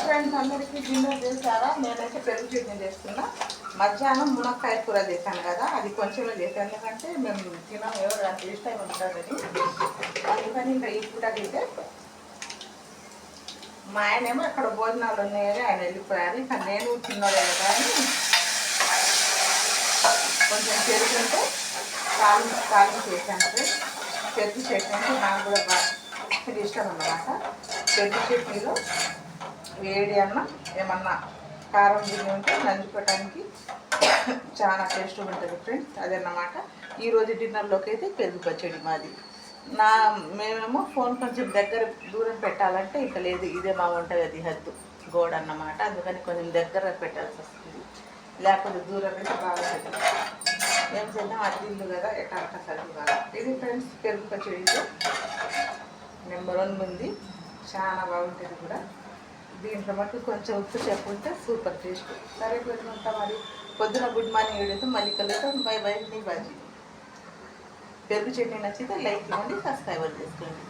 Friends అందరికీ dinner చేశారా? నేనైతే పెరుగు చట్నీ చేస్తున్నా. మధ్యాహ్నం మునక్కాయ కూర చేశాను కదా, అది కొంచెమే చేశాను. ఎందుకంటే మేము తినాం, ఎవరు అంత ఇష్టం ఉంటుందని. అందుకని ఇంకా ఇప్పుడు అడిగితే మా ఆయనేమో ఇక్కడ భోజనాలు ఉన్నాయని ఆయన వెళ్ళిపోయారు. ఇక నేను తిన్నాడే కానీ కొంచెం పెరుగుంటే కాలు చేశాను. పెరుగు చట్నీ అంటే నాకు కూడా బాగా ఇష్టం అన్నమాట. పెరుగు చట్నీలో వేడి అన్నం ఏమన్నా కారం గిన్నె ఉంటే నంచుకోవడానికి చాలా టేస్ట్గా ఉంటుంది ఫ్రెండ్స్. అదన్నమాట ఈరోజు డిన్నర్లోకి అయితే పెరుగు పచ్చడి మాది. మేమేమో ఫోన్ కొంచెం దూరం పెట్టాలంటే ఇంకా లేదు, ఇదే మా వంట అది హద్దు గోడ అన్నమాట. అందుకని కొంచెం దగ్గర పెట్టాల్సి వస్తుంది, లేకపోతే దూరం అయితే బాగుంటుంది. ఏం చేద్దాం, అది ఇల్లు కదా, ఎట్లా అంతా సర్దు కాదు. ఇది ఫ్రెండ్స్ పెరుగు పచ్చడిలో నెంబర్ 1 ఉంది, చాలా బాగుంటుంది కూడా. దీంట్లో మటు కొంచెం ఉప్పు చెప్పుకుంటే సూపర్ టేస్ట్. సరే పెట్టుకుంటాం. మరి పొద్దున గుడ్ మార్నింగ్ వీడియోతో మళ్ళీ కలుగుతాం. బై బై, నీ బాజీ. పెరుగు చట్నీ నచ్చితే లైక్ ఇవ్వండి, సబ్స్క్రైబర్ చేసుకోండి.